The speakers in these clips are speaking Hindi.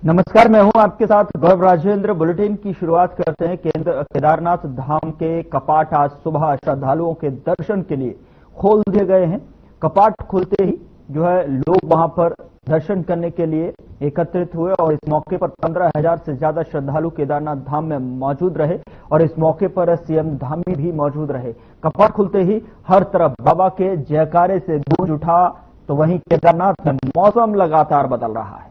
नमस्कार, मैं हूं आपके साथ गौरव राजेंद्र। बुलेटिन की शुरुआत करते हैं। केदारनाथ धाम के कपाट आज सुबह श्रद्धालुओं के दर्शन के लिए खोल दिए गए हैं। कपाट खुलते ही जो है लोग वहां पर दर्शन करने के लिए एकत्रित हुए और इस मौके पर 15,000 से ज्यादा श्रद्धालु केदारनाथ धाम में मौजूद रहे और इस मौके पर सीएम धामी भी मौजूद रहे। कपाट खुलते ही हर तरफ बाबा के जयकारे से गूंज उठा, तो वहीं केदारनाथ में मौसम लगातार बदल रहा है।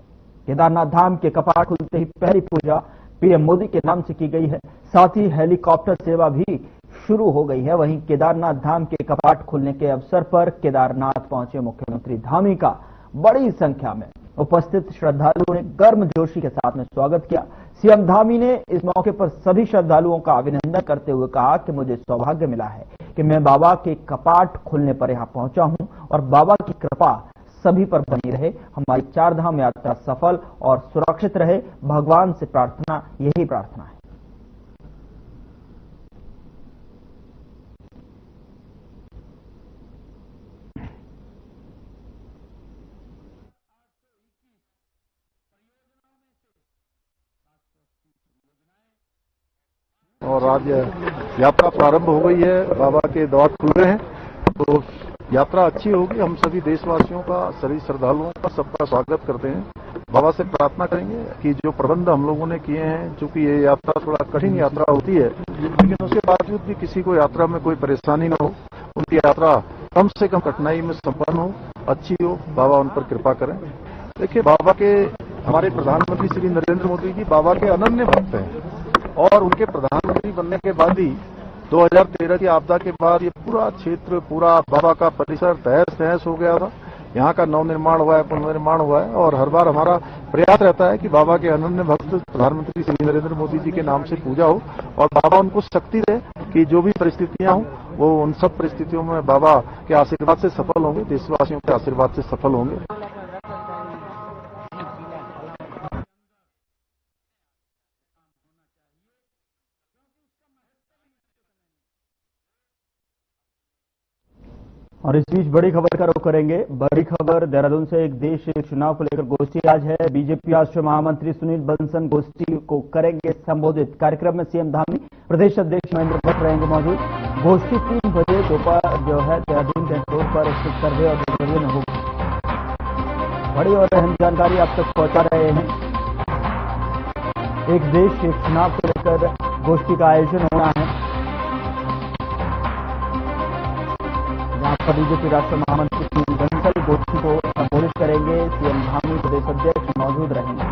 केदारनाथ धाम के कपाट खुलते ही पहली पूजा पीएम मोदी के नाम से की गई है। साथ ही हेलीकॉप्टर सेवा भी शुरू हो गई है। वहीं केदारनाथ धाम के कपाट खुलने के अवसर पर केदारनाथ पहुंचे मुख्यमंत्री धामी का बड़ी संख्या में उपस्थित श्रद्धालुओं ने गर्मजोशी के साथ में स्वागत किया। सीएम धामी ने इस मौके पर सभी श्रद्धालुओं का अभिनंदन करते हुए कहा कि मुझे सौभाग्य मिला है कि मैं बाबा के कपाट खुलने पर यहां पहुंचा हूं और बाबा की कृपा सभी पर बनी रहे। हमारी चारधाम यात्रा सफल और सुरक्षित रहे। भगवान से प्रार्थना, यही प्रार्थना है। और आज यात्रा प्रारंभ हो गई है। बाबा के द्वार खुल रहे हैं, तो यात्रा अच्छी होगी। हम सभी देशवासियों का, सभी श्रद्धालुओं का, सबका स्वागत करते हैं। बाबा से प्रार्थना करेंगे कि जो प्रबंध हम लोगों ने किए हैं, चूंकि ये यात्रा थोड़ा कठिन यात्रा होती है, लेकिन उसके बावजूद भी किसी को यात्रा में कोई परेशानी न हो, उनकी यात्रा कम से कम कठिनाई में संपन्न हो, अच्छी हो। बाबा उन पर कृपा करें। देखिए, बाबा के, हमारे प्रधानमंत्री श्री नरेंद्र मोदी जी बाबा के अनन्य भक्त हैं और उनके प्रधानमंत्री बनने के बाद ही 2013 की आपदा के बाद ये पूरा क्षेत्र, पूरा बाबा का परिसर तहस नहस हो गया था। यहाँ का नवनिर्माण हुआ है, पुनर्निर्माण हुआ है और हर बार हमारा प्रयास रहता है कि बाबा के अनन्य भक्त प्रधानमंत्री श्री नरेंद्र मोदी जी के नाम से पूजा हो और बाबा उनको शक्ति दे कि जो भी परिस्थितियां हों, वो उन सब परिस्थितियों में बाबा के आशीर्वाद से सफल होंगे, देशवासियों के आशीर्वाद से सफल होंगे। और इस बीच बड़ी खबर का रुख करेंगे। बड़ी खबर देहरादून से। एक देश एक चुनाव को लेकर गोष्ठी आज है। बीजेपी राष्ट्रीय महामंत्री सुनील बंसल गोष्ठी को करेंगे संबोधित। कार्यक्रम में सीएम धामी, प्रदेश अध्यक्ष महेंद्र भट्ट रहेंगे मौजूद। गोष्ठी 3 बजे दोपहर जो है देहरादून के रोड पर स्थित सर्वे ऑडिटोरियम में होगी। बड़ी और अहम जानकारी आप तक पहुंचा रहे हैं। एक देश एक चुनाव को लेकर गोष्ठी का आयोजन होना है। बीजेपी राष्ट्रीय महामंत्री सुनील बंसल गोष्ठी को संबोधित करेंगे। सीएम धामी, प्रदेश अध्यक्ष मौजूद रहेंगे।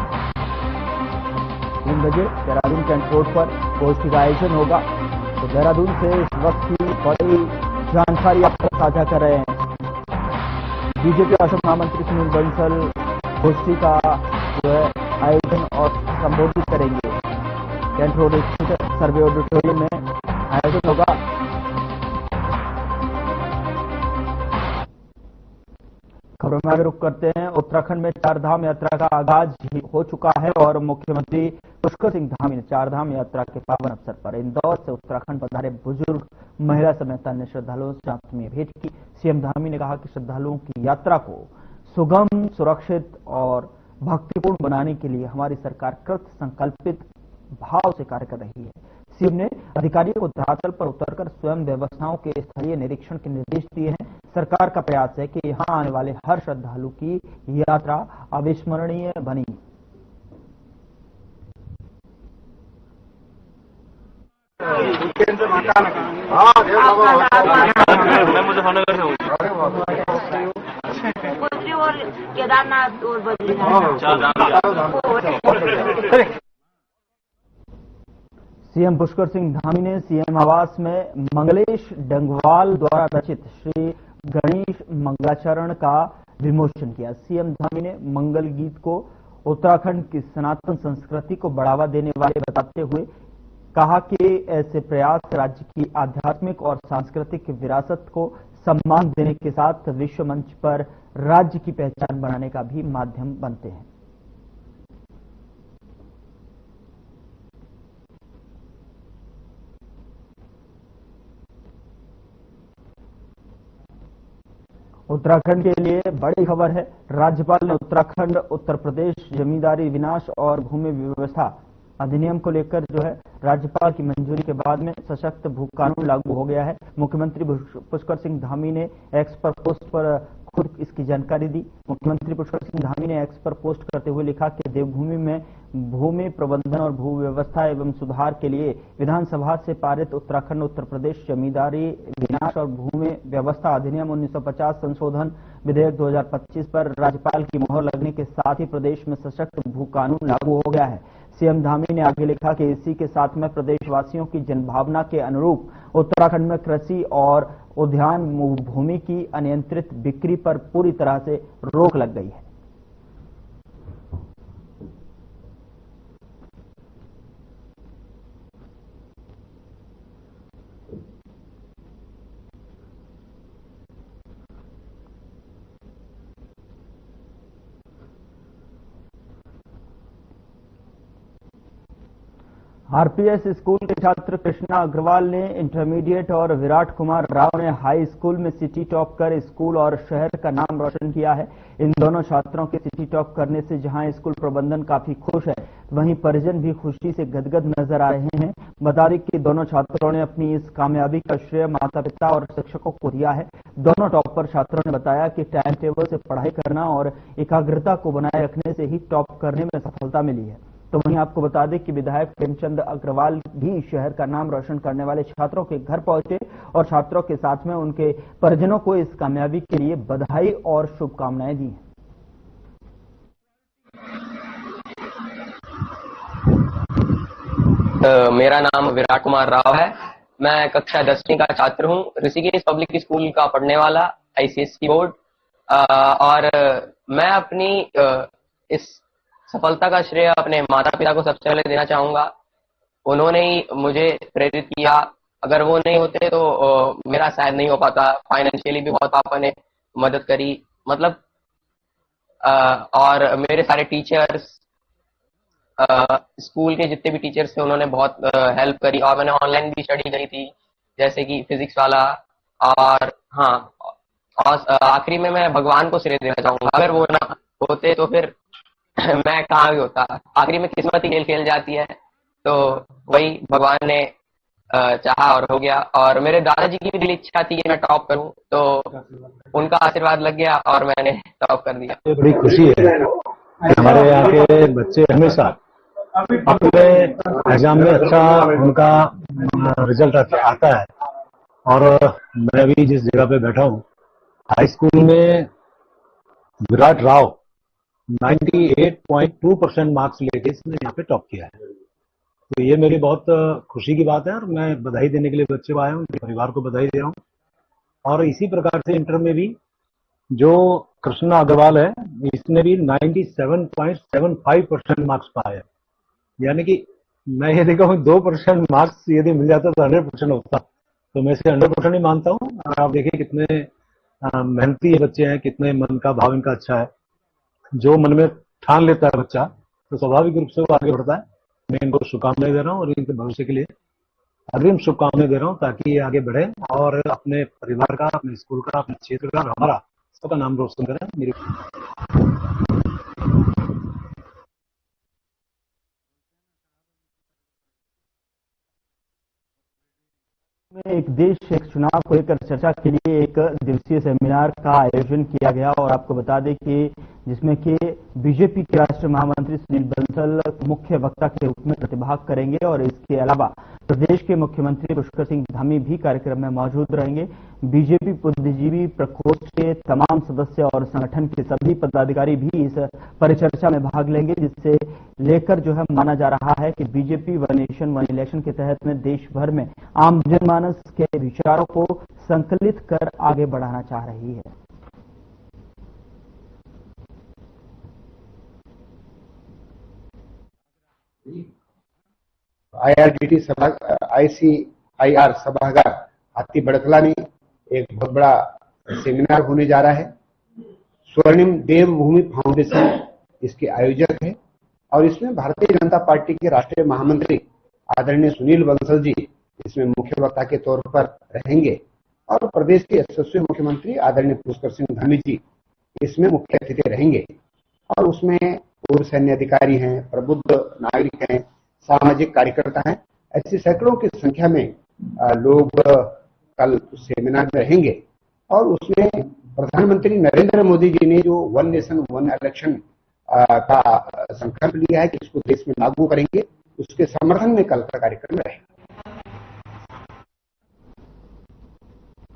3 बजे देहरादून कैंट रोड पर गोष्ठी का आयोजन होगा। तो देहरादून से इस वक्त की बड़ी जानकारी आपको साझा कर रहे हैं। बीजेपी राष्ट्रीय महामंत्री सुनील बंसल गोष्ठी का जो है आयोजन और संबोधित करेंगे। कैंट रोड स्थित सर्वे ऑडिटोरियम में आयोजन होगा। खबरों में आगे रुख करते हैं। उत्तराखंड में चारधाम यात्रा का आगाज हो चुका है और मुख्यमंत्री पुष्कर सिंह धामी ने चारधाम यात्रा के पावन अवसर पर इंदौर से उत्तराखंड पधारे बुजुर्ग, महिला समेत अन्य श्रद्धालुओं से आत्मीय भेंट की। सीएम धामी ने कहा कि श्रद्धालुओं की यात्रा को सुगम, सुरक्षित और भक्तिपूर्ण बनाने के लिए हमारी सरकार कृत संकल्पित भाव से कार्य कर रही है। सीएम ने अधिकारियों को धरातल पर उतरकर स्वयं व्यवस्थाओं के स्थलीय निरीक्षण के निर्देश दिए हैं। सरकार का प्रयास है कि यहां आने वाले हर श्रद्धालु की यात्रा अविस्मरणीय बनी। मैं मुजफ्फरनगर से हूँ। और केदारनाथ और बद्रीनाथ। सीएम पुष्कर सिंह धामी ने सीएम आवास में मंगलेश डंगवाल द्वारा रचित श्री गणेश मंगलाचरण का विमोचन किया। सीएम धामी ने मंगल गीत को उत्तराखंड की सनातन संस्कृति को बढ़ावा देने वाले बताते हुए कहा कि ऐसे प्रयास राज्य की आध्यात्मिक और सांस्कृतिक विरासत को सम्मान देने के साथ विश्व मंच पर राज्य की पहचान बनाने का भी माध्यम बनते हैं। उत्तराखंड के लिए बड़ी खबर है। राज्यपाल ने उत्तराखंड उत्तर प्रदेश जमींदारी विनाश और भूमि व्यवस्था अधिनियम को लेकर जो है राज्यपाल की मंजूरी के बाद में सशक्त भू कानून लागू हो गया है। मुख्यमंत्री पुष्कर सिंह धामी ने एक्स पर पोस्ट पर खुद इसकी जानकारी दी। मुख्यमंत्री पुष्कर सिंह धामी ने एक्स पर पोस्ट करते हुए लिखा कि देवभूमि में भूमि प्रबंधन और भू व्यवस्था एवं सुधार के लिए विधानसभा से पारित उत्तराखंड उत्तर प्रदेश जमींदारी विनाश और भूमि व्यवस्था अधिनियम 1950 संशोधन विधेयक 2025 पर राज्यपाल की मोहर लगने के साथ ही प्रदेश में सशक्त भू कानून लागू हो गया है। सीएम धामी ने आगे लिखा कि इसी के साथ में प्रदेशवासियों की जनभावना के अनुरूप उत्तराखंड में कृषि और उद्यान भूमि की अनियंत्रित बिक्री पर पूरी तरह से रोक लग गई है। आरपीएस स्कूल के छात्र कृष्णा अग्रवाल ने इंटरमीडिएट और विराट कुमार राव ने हाई स्कूल में सिटी टॉप कर स्कूल और शहर का नाम रोशन किया है। इन दोनों छात्रों के सिटी टॉप करने से जहां स्कूल प्रबंधन काफी खुश है, वहीं परिजन भी खुशी से गदगद नजर आ रहे हैं। बता दें कि दोनों छात्रों ने अपनी इस कामयाबी का श्रेय माता पिता और शिक्षकों को दिया है। दोनों टॉपर छात्रों ने बताया कि टाइम टेबल से पढ़ाई करना और एकाग्रता को बनाए रखने से ही टॉप करने में सफलता मिली है। तो वहीं आपको बता दें कि विधायक प्रेमचंद अग्रवाल भी शहर का नाम रोशन करने वाले छात्रों के घर पहुंचे और छात्रों के साथ में उनके परिजनों को इस कामयाबी के लिए बधाई और शुभकामनाएं दी। मेरा नाम विराट कुमार राव है। मैं कक्षा 10वीं का छात्र हूं। ऋषिकेश पब्लिक स्कूल का पढ़ने वाला, आईसीएसई बोर्ड। और मैं अपनी इस सफलता का श्रेय अपने माता पिता को सबसे पहले देना चाहूंगा। उन्होंने ही मुझे प्रेरित किया। अगर वो नहीं होते तो मेरा शायद नहीं हो पाता। फाइनेंशियली भी बहुत पापा ने मदद करी, मतलब और मेरे सारे टीचर्स, स्कूल के जितने भी टीचर्स थे, उन्होंने बहुत हेल्प करी। और मैंने ऑनलाइन भी स्टडी करी थी, जैसे कि फिजिक्स वाला। और हाँ, और आखिरी में मैं भगवान को श्रेय देना चाहूंगा। अगर वो ना होते तो फिर मैं कहाँ भी होता। आखिरी में किस्मत ही खेल खेल जाती है, तो वही भगवान ने चाहा और हो गया। और मेरे दादाजी की भी दिल इच्छा थी कि मैं टॉप करूं, तो उनका आशीर्वाद लग गया और मैंने टॉप कर दिया। ये बड़ी खुशी है कि हमारे यहाँ के बच्चे हमेशा अपने एग्जाम में अच्छा उनका रिजल्ट आता है। और मैं भी जिस जगह पे बैठा हूँ, हाई स्कूल में विराट राव 98.2% मार्क्स लेके इसने यहाँ पे टॉप किया है। तो ये मेरी बहुत खुशी की बात है और मैं बधाई देने के लिए बच्चे को आया हूँ, उनके परिवार को बधाई दे रहा हूँ। और इसी प्रकार से इंटर में भी जो कृष्णा अग्रवाल है, इसने भी 97.75% मार्क्स पाए। यानी कि मैं ये देखा हूँ 2% मार्क्स यदि मिल जाता तो 100% होता। तो मैं इसे 100% ही मानता हूँ। और आप देखिए कितने मेहनती बच्चे हैं, कितने मन का भाव इनका अच्छा है। जो मन में ठान लेता है बच्चा, तो स्वाभाविक रूप से वो आगे बढ़ता है। मैं इनको शुभकामनाएं दे रहा हूँ और इनके भविष्य के लिए अग्रिम शुभकामनाएं दे रहा हूँ, ताकि ये आगे बढ़े और अपने परिवार का, अपने स्कूल का, अपने क्षेत्र का, हमारा सबका नाम रोशन करें। मेरी एक देश एक चुनाव को लेकर चर्चा के लिए एक दिवसीय सेमिनार का आयोजन किया गया और आपको बता दें कि जिसमें कि बीजेपी के राष्ट्रीय महामंत्री सुनील बंसल मुख्य वक्ता के रूप में प्रतिभाग करेंगे और इसके अलावा प्रदेश के मुख्यमंत्री पुष्कर सिंह धामी भी कार्यक्रम में मौजूद रहेंगे। बीजेपी बुद्धिजीवी प्रकोष्ठ के तमाम सदस्य और संगठन के सभी पदाधिकारी भी इस परिचर्चा में भाग लेंगे, जिससे लेकर जो है माना जा रहा है कि BJP one nation one election के तहत में देश भर में आम जनमानस के विचारों को संकलित कर आगे बढ़ाना चाह रही है। IRDT सभा, ICIR सभागार हाथी बड़कला में एक बहुत बड़ा सेमिनार होने जा रहा है। स्वर्णिम देवभूमि फाउंडेशन इसके आयोजक है और इसमें भारतीय जनता पार्टी के राष्ट्रीय महामंत्री आदरणीय सुनील बंसल जी इसमें मुख्य वक्ता के तौर पर रहेंगे। और प्रदेश के यशस्वी मुख्यमंत्री आदरणीय पुष्कर सिंह धामी जी इसमें मुख्य अतिथि रहेंगे। और उसमें पूर्व सैन्य अधिकारी हैं, प्रबुद्ध नागरिक हैं, सामाजिक कार्यकर्ता हैं, ऐसी सैकड़ों की संख्या में लोग कल सेमिनार में रहेंगे। और उसमें प्रधानमंत्री नरेंद्र मोदी जी ने जो वन नेशन वन इलेक्शन का संकल्प लिया है कि इसको देश में लागू करेंगे, उसके समर्थन में कल का कार्यक्रम रहेगा।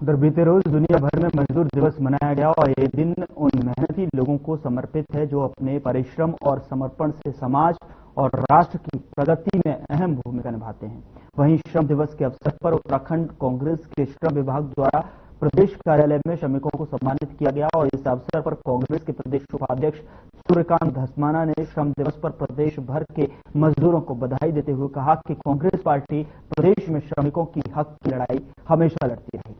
उधर बीते रोज दुनिया भर में मजदूर दिवस मनाया गया और ये दिन उन मेहनती लोगों को समर्पित है जो अपने परिश्रम और समर्पण से समाज और राष्ट्र की प्रगति में अहम भूमिका निभाते हैं। वहीं श्रम दिवस के अवसर पर उत्तराखंड कांग्रेस के श्रम विभाग द्वारा प्रदेश कार्यालय में श्रमिकों को सम्मानित किया गया और इस अवसर पर कांग्रेस के प्रदेश उपाध्यक्ष सूर्यकांत धस्माना ने श्रम दिवस पर प्रदेश भर के मजदूरों को बधाई देते हुए कहा कि कांग्रेस पार्टी प्रदेश में श्रमिकों की हक की लड़ाई हमेशा लड़ती रही।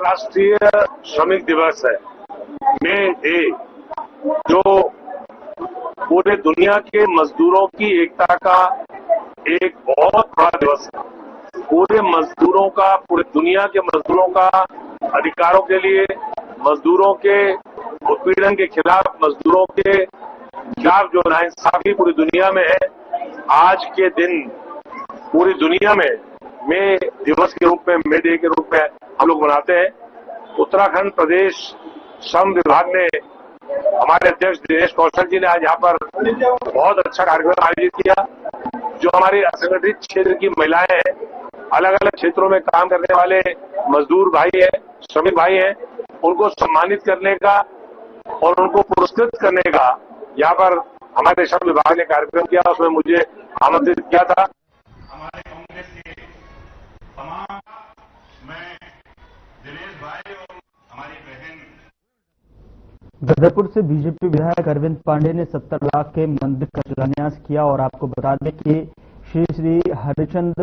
राष्ट्रीय श्रमिक दिवस है मई डे, जो पूरे दुनिया के मजदूरों की एकता का एक बहुत बड़ा दिवस है। पूरे मजदूरों का, पूरे दुनिया के मजदूरों का अधिकारों के लिए, मजदूरों के उत्पीड़न के खिलाफ, मजदूरों के खिलाफ जो नाइंसाफी पूरी दुनिया में है, आज के दिन पूरी दुनिया में मई दिवस के रूप में, मई डे के रूप में हम लोग मनाते हैं। उत्तराखंड प्रदेश श्रम विभाग ने, हमारे अध्यक्ष दिनेश कौशल जी ने आज यहाँ पर बहुत अच्छा कार्यक्रम आयोजित किया। जो हमारे असंगठित क्षेत्र की महिलाएं हैं, अलग अलग क्षेत्रों में काम करने वाले मजदूर भाई हैं, श्रमिक भाई हैं, उनको सम्मानित करने का और उनको पुरस्कृत करने का यहाँ पर हमारे श्रम विभाग ने कार्यक्रम किया। उसमें मुझे आमंत्रित किया था। हमारे कांग्रेस के तमाम, मैं दिनेश भाई और हमारी बहन। जगदलपुर से बीजेपी विधायक अरविंद पांडे ने 70 लाख के मंदिर का शिलान्यास किया और आपको बता दें कि श्री श्री हरिचंद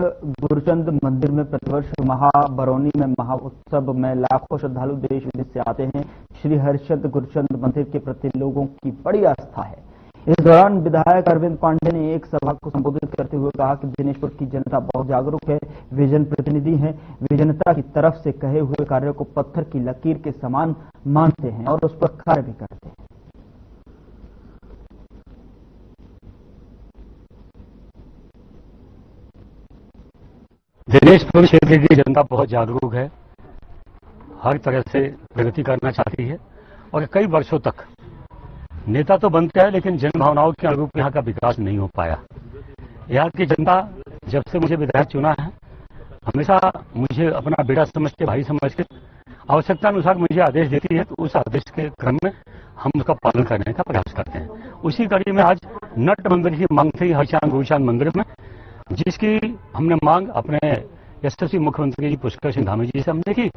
गुरचंद मंदिर में प्रतिवर्ष महाबरौनी में महा उत्सव में लाखों श्रद्धालु देश विदेश से आते हैं। श्री हरिचंद गुरचंद मंदिर के प्रति लोगों की बड़ी आस्था है। इस दौरान विधायक अरविंद पांडे ने एक सभा को संबोधित करते हुए कहा कि दिनेशपुर की जनता बहुत जागरूक है, वे जनप्रतिनिधि हैं, वे जनता की तरफ से कहे हुए कार्यों को पत्थर की लकीर के समान मानते हैं और उस पर कार्य भी करते हैं। दिनेशपुर क्षेत्र की जनता बहुत जागरूक है, हर तरह से प्रगति करना चाहती है और कई वर्षों तक नेता तो बनते हैं लेकिन जन भावनाओं के अनुरूप यहाँ का विकास नहीं हो पाया। यहाँ की जनता जब से मुझे विधायक चुना है, हमेशा मुझे अपना बेटा समझ के, भाई समझ के, आवश्यकता अनुसार मुझे आदेश देती है, तो उस आदेश के क्रम में हम उसका पालन करने का प्रयास करते हैं। उसी कड़ी में आज नट मंदिर की मांग थी हरिचांद गुरचांद मंदिर में, जिसकी हमने मांग अपने यशस्वी मुख्यमंत्री जी पुष्कर सिंह धामी जी से हमने की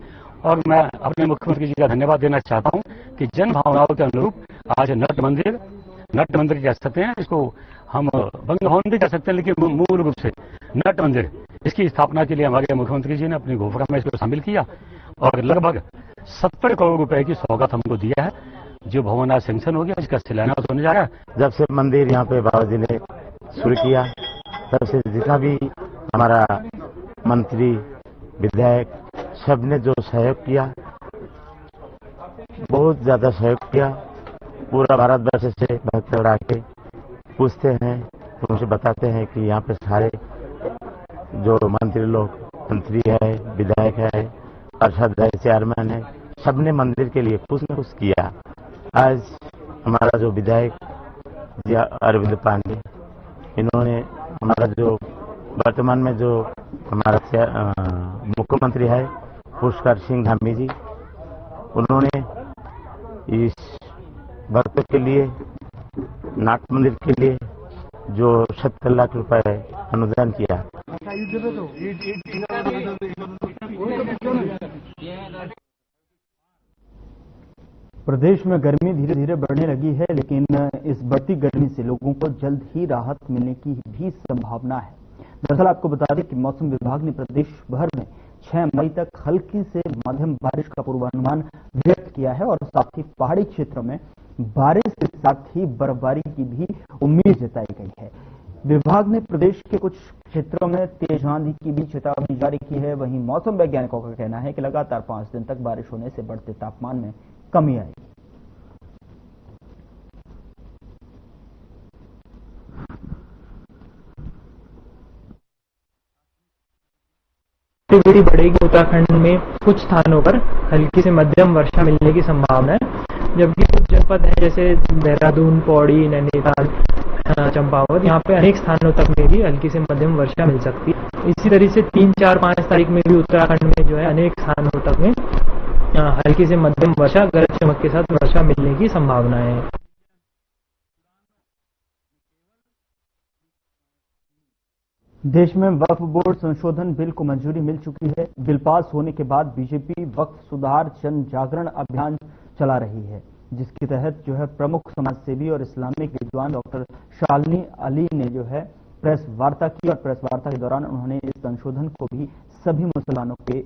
और मैं अपने मुख्यमंत्री जी का धन्यवाद देना चाहता हूं कि जन भावनाओं के अनुरूप आज नट मंदिर कह सकते हैं, इसको हम बंग भवन भी कह सकते हैं, लेकिन मूल रूप से नट मंदिर, इसकी स्थापना के लिए हमारे मुख्यमंत्री जी ने अपनी घोषणा में इसको शामिल किया और लगभग 70 करोड़ रुपए की सौगात हमको दिया है, जो भवन आज सैंक्शन हो गया, इसका शिलान्यास होने जा रहा है। जब से मंदिर यहाँ पे बाबा जी ने शुरू किया, तब से जितना भी हमारा मंत्री, विधायक सबने जो सहयोग किया, बहुत ज्यादा सहयोग किया। पूरा भारतवर्ष से भक्त लोग आके पूछते हैं, तो मुझे बताते हैं कि यहाँ पे सारे जो मंत्री लोग, मंत्री है, विधायक है, पार्षद है, चेयरमैन है, सबने मंदिर के लिए कुछ न कुछ किया। आज हमारा जो विधायक जी अरविंद पांडे, इन्होंने हमारा जो वर्तमान में जो हमारा मुख्यमंत्री है पुष्कर सिंह धामी जी, उन्होंने इस भक्तों के लिए, नाट मंदिर के लिए जो 70 लाख रुपए अनुदान किया। प्रदेश में गर्मी धीरे धीरे बढ़ने लगी है, लेकिन इस बढ़ती गर्मी से लोगों को जल्द ही राहत मिलने की भी संभावना है। दरअसल आपको बता दें कि मौसम विभाग ने प्रदेश भर में 6 मई तक हल्की से मध्यम बारिश का पूर्वानुमान व्यक्त किया है और साथ ही पहाड़ी क्षेत्रों में बारिश के साथ ही बर्फबारी की भी उम्मीद जताई गई है। विभाग ने प्रदेश के कुछ क्षेत्रों में तेज आंधी की भी चेतावनी जारी की है। वहीं मौसम वैज्ञानिकों का कहना है कि लगातार 5 दिन तक बारिश होने से बढ़ते तापमान में कमी आएगी। एक्टिविटी बढ़ेगी। उत्तराखंड में कुछ स्थानों पर हल्की से मध्यम वर्षा मिलने की संभावना है, जबकि कुछ जनपद हैं जैसे देहरादून, पौड़ी, नैनीताल, चंपावत, यहाँ पे अनेक स्थानों तक में भी हल्की से मध्यम वर्षा मिल सकती है। इसी तरह से 3, 4, 5 तारीख में भी उत्तराखंड में जो है अनेक स्थानों तक में हल्की से मध्यम वर्षा, गरज चमक के साथ वर्षा मिलने की संभावना है। देश में वक्फ बोर्ड संशोधन बिल को मंजूरी मिल चुकी है। बिल पास होने के बाद बीजेपी वक्फ सुधार जन जागरण अभियान चला रही है, जिसके तहत जो है प्रमुख समाजसेवी और इस्लामिक विद्वान डॉक्टर शालिनी अली ने जो है प्रेस वार्ता की और प्रेस वार्ता के दौरान उन्होंने इस संशोधन को भी सभी मुसलमानों के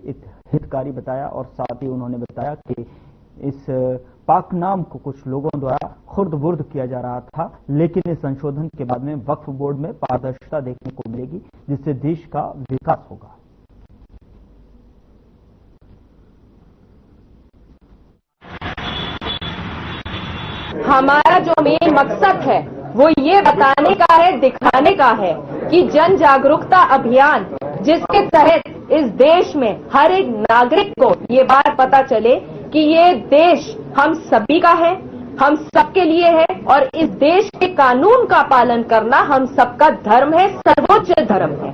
हितकारी बताया और साथ ही उन्होंने बताया कि इस पाक नाम को कुछ लोगों द्वारा खुर्द बुर्द किया जा रहा था, लेकिन इस संशोधन के बाद में वक्फ बोर्ड में पारदर्शिता देखने को मिलेगी, जिससे देश का विकास होगा। हमारा जो मेन मकसद है वो ये बताने का है, दिखाने का है कि जन जागरूकता अभियान जिसके तहत इस देश में हर एक नागरिक को ये बात पता चले कि ये देश हम सभी का है, हम सबके लिए है और इस देश के कानून का पालन करना हम सबका धर्म है, सर्वोच्च धर्म है।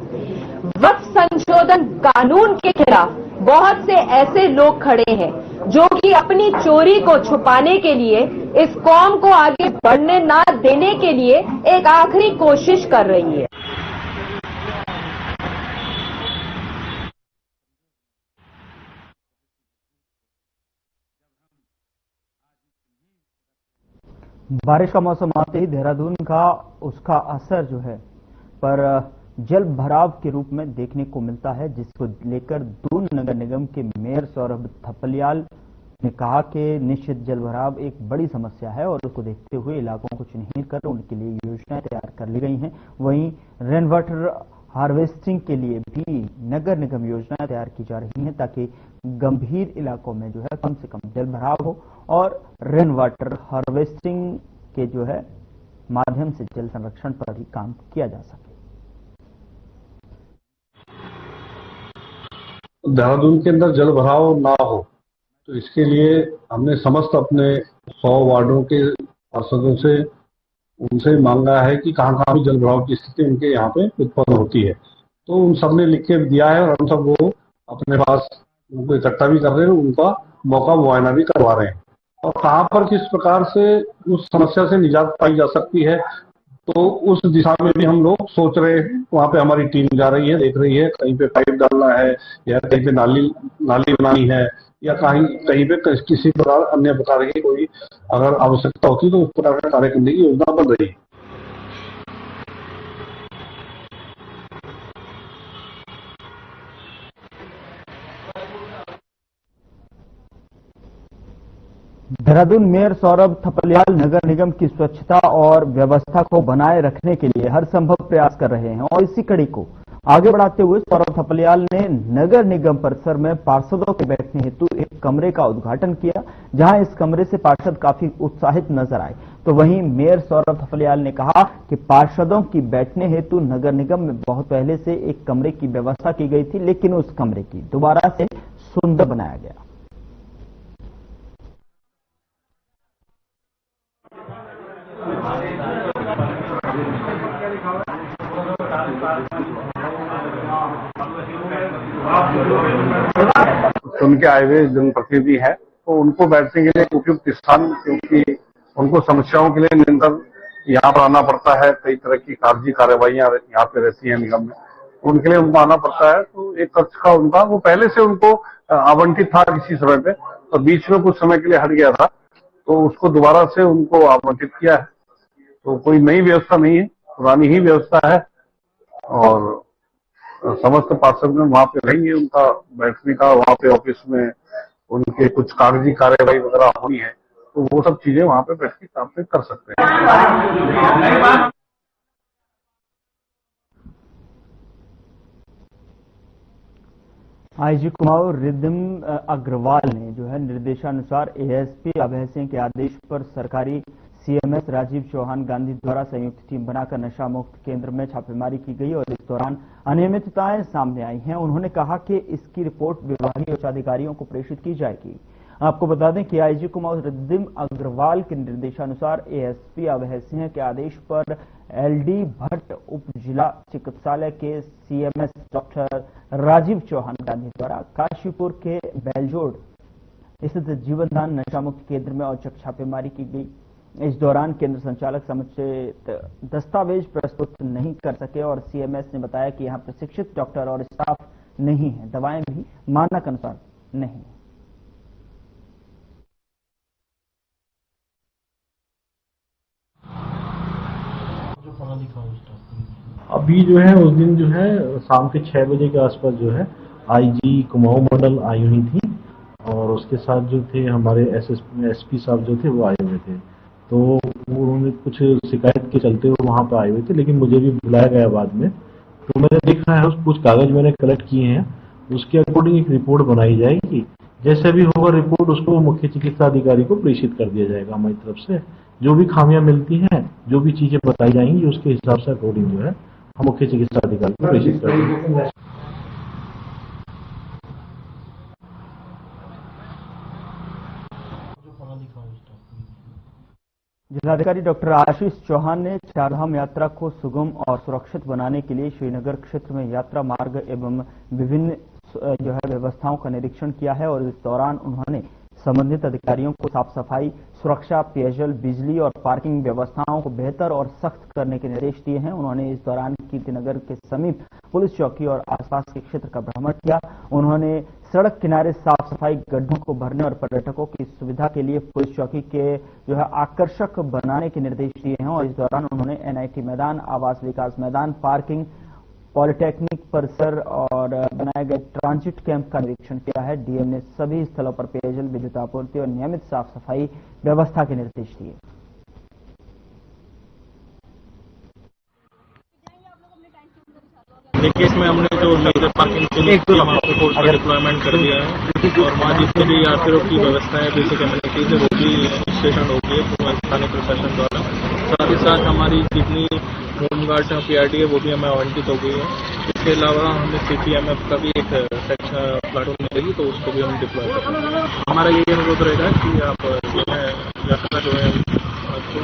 वक्फ संशोधन कानून के खिलाफ बहुत से ऐसे लोग खड़े हैं जो कि अपनी चोरी को छुपाने के लिए, इस कौम को आगे बढ़ने ना देने के लिए एक आखिरी कोशिश कर रही है। बारिश का मौसम आते ही देहरादून का उसका असर जो है पर जल भराव के रूप में देखने को मिलता है, जिसको लेकर दून नगर निगम के मेयर सौरभ थपलियाल ने कहा कि निश्चित जल भराव एक बड़ी समस्या है और उसको देखते हुए इलाकों को चिन्हित कर उनके लिए योजनाएं तैयार कर ली गई हैं। वहीं रेन वाटर हार्वेस्टिंग के लिए भी नगर निगम योजनाएं तैयार की जा रही हैं ताकि गंभीर इलाकों में जो है कम से कम जल भराव हो और रेन वाटर हार्वेस्टिंग के जो है माध्यम से जल संरक्षण पर भी काम किया जा सके। देहरादून के अंदर जल भराव ना हो तो इसके लिए हमने समस्त अपने 100 वार्डों के पार्षदों से उनसे मांगा है कि कहाँ कहाँ भी जल भराव की स्थिति उनके यहाँ पे उत्पन्न होती है, तो उन सब ने लिख के दिया है और हम सब वो अपने पास उनको इकट्ठा भी कर रहे हैं, उनका मौका मुआयना भी करवा रहे हैं और कहाँ पर किस प्रकार से उस समस्या से निजात पाई जा सकती है, तो उस दिशा में भी हम लोग सोच रहे हैं। वहाँ पे हमारी टीम जा रही है, देख रही है कहीं पे पाइप डालना है या कहीं पे नाली बनानी है या कहीं पे किसी प्रकार अन्य प्रकार की कोई अगर आवश्यकता होती तो उस प्रकार का कार्य करने की योजना बन रही है। देहरादून मेयर सौरभ थपलियाल नगर निगम की स्वच्छता और व्यवस्था को बनाए रखने के लिए हर संभव प्रयास कर रहे हैं और इसी कड़ी को आगे बढ़ाते हुए सौरभ थपलियाल ने नगर निगम परिसर में पार्षदों के बैठने हेतु एक कमरे का उद्घाटन किया, जहां इस कमरे से पार्षद काफी उत्साहित नजर आए। तो वहीं मेयर सौरभ थपलियाल ने कहा कि पार्षदों की बैठने हेतु नगर निगम में बहुत पहले से एक कमरे की व्यवस्था की गई थी, लेकिन उस कमरे की दोबारा से सुंदर बनाया गया। उनके आए हुए जनप्रतिनिधि हैं तो उनको बैठने के लिए उपयुक्त स्थान, क्योंकि उनको समस्याओं के लिए निरंतर यहाँ पर आना पड़ता है, कई तरह की कागजी कार्यवाहियां यहाँ पे रहती हैं निगम में, उनके लिए उनको आना पड़ता है। तो एक कक्ष का उनका वो पहले से उनको आवंटित था किसी समय पे, तो बीच में कुछ समय के लिए हट गया था, तो उसको दोबारा से उनको आवंटित किया है। तो कोई नई व्यवस्था नहीं है, पुरानी ही व्यवस्था है और समस्त पार्षदगण वहाँ पे रहेंगे, उनका बैठने का वहाँ पे ऑफिस में उनके कुछ कागजी कार्यवाही वगैरह होनी है, तो वो सब चीजें वहाँ पे बैठ के काम पे कर सकते हैं। आईजी कुमाऊं रिद्धिम अग्रवाल ने जो है निर्देशानुसार एएसपी अभय सिंह के आदेश पर सरकारी सीएमएस राजीव चौहान गांधी द्वारा संयुक्त टीम बनाकर नशा मुक्त केंद्र में छापेमारी की गई और इस दौरान अनियमितताएं सामने आई हैं। उन्होंने कहा कि इसकी रिपोर्ट विभागीय उच्चाधिकारियों को प्रेषित की जाएगी। आपको बता दें कि आईजी कुमाऊं रिद्धिम अग्रवाल के निर्देशानुसार एएसपी अभय सिंह के आदेश पर एलडी भट्ट उप जिला चिकित्सालय के सीएमएस डॉक्टर राजीव चौहान गांधी द्वारा काशीपुर के बेलजोड़ स्थित जीवनदान नशा मुक्त केंद्र में औचक छापेमारी की गई। इस दौरान केंद्र संचालक समुचित दस्तावेज प्रस्तुत नहीं कर सके और सीएमएस ने बताया कि यहां प्रशिक्षित डॉक्टर और स्टाफ नहीं है, दवाएं भी मानक अनुसार नहीं। अभी जो है उस दिन जो है शाम के 6 बजे के आसपास जो है आईजी कुमाऊं मंडल आई हुई थी और उसके साथ जो थे हमारे एसपी साहब जो थे वो आए हुए थे। तो उन्होंने कुछ शिकायत के चलते वो वहाँ पर आए हुए थे, लेकिन मुझे भी बुलाया गया बाद में। तो मैंने देखा है कुछ कागज मैंने कलेक्ट किए हैं, उसके अकॉर्डिंग एक रिपोर्ट बनाई जाएगी। जैसे भी होगा रिपोर्ट उसको मुख्य चिकित्सा अधिकारी को प्रेषित कर दिया जाएगा हमारी तरफ से। जो भी खामियां मिलती हैं, जो भी चीजें बताई जाएंगी उसके हिसाब से अकॉर्डिंग जो है हम मुख्य चिकित्सा अधिकारी को प्रेषित कर देंगे। जिलाधिकारी डॉक्टर आशीष चौहान ने चारधाम यात्रा को सुगम और सुरक्षित बनाने के लिए श्रीनगर क्षेत्र में यात्रा मार्ग एवं विभिन्न जो है व्यवस्थाओं का निरीक्षण किया है और इस दौरान उन्होंने संबंधित अधिकारियों को साफ सफाई, सुरक्षा, पेयजल, बिजली और पार्किंग व्यवस्थाओं को बेहतर और सख्त करने के निर्देश दिए हैं। उन्होंने इस दौरान कीर्तिनगर के समीप पुलिस चौकी और आसपास के क्षेत्र का भ्रमण किया। उन्होंने सड़क किनारे साफ सफाई, गड्ढों को भरने और पर्यटकों की सुविधा के लिए पुलिस चौकी के जो है आकर्षक बनाने के निर्देश दिए हैं और इस दौरान उन्होंने एनआईटी मैदान, आवास विकास मैदान, पार्किंग, पॉलिटेक्निक परिसर और बनाए गए ट्रांजिट कैंप का निरीक्षण किया है। डीएम ने सभी स्थलों पर पेयजल, विद्युत आपूर्ति और नियमित साफ सफाई व्यवस्था के निर्देश दिए। केस में हमने जो मेजर पार्किंग के लिए वहाँ पे फोर्स का डिप्लॉयमेंट कर दिया है और वहाँ जितने भी यात्रियों की व्यवस्था है, बेसिक कम्युनिटीज है, वो भी स्टेशन हो गई है स्थानीय प्रशासन द्वारा। साथ ही साथ हमारी जितनी होमगार्ड पीआरडी है वो भी हमें आवंटित हो गई है। इसके अलावा हमें सीटीएमएफ का भी एक प्लाटून मिलेगी, तो उसको भी हम डिप्लॉय करेंगे। हमारा यही अनुरोध रहेगा कि आप यात्रा जो है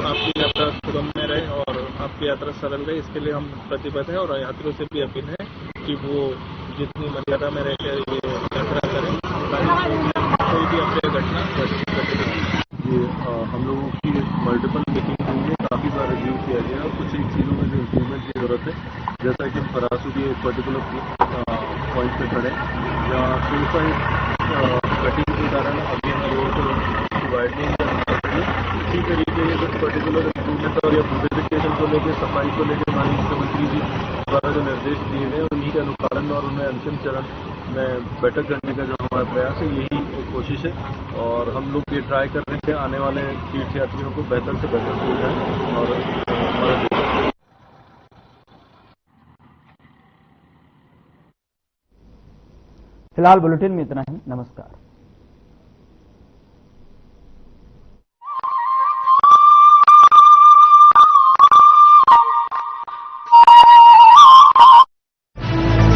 आपकी यात्रा सुगम में रहे और आपकी यात्रा सरल रहे, इसके लिए हम प्रतिबद्ध हैं और यात्रियों से भी अपील है कि वो जितनी मर्यादा में रहकर ये यात्रा करें, कोई भी अप्रिय घटना ये हम लोगों की मल्टीपल मीटिंग हुई है, काफ़ी बार रिव्यू किया गया और कुछ एक चीज़ों में जो इम्प्रूवमेंट की जरूरत है, जैसा कि हम फरासू की एक पर्टिकुलर पॉइंट पे खड़े जहाँ सिर्फ कटिंग के कारण अभी हमें रोड की वाइडनिंग इसी तरीके से कुछ पर्टिकुलर इम्प्रूवमेंट और या ब्यूटिफिकेशन को लेकर, सफाई को लेकर माननीय मुख्यमंत्री जी द्वारा जो निर्देश दिए गए उन्हीं के अनुपालन और उन्हें अंतिम चरण में बैठक करने का जो हमारा प्रयास है, यही एक कोशिश है और हम लोग ये ट्राई कर रहे हैं आने वाले तीर्थ यात्रियों को बेहतर से बेहतर सुविधाएं और फिलहाल बुलेटिन में इतना ही। नमस्कार।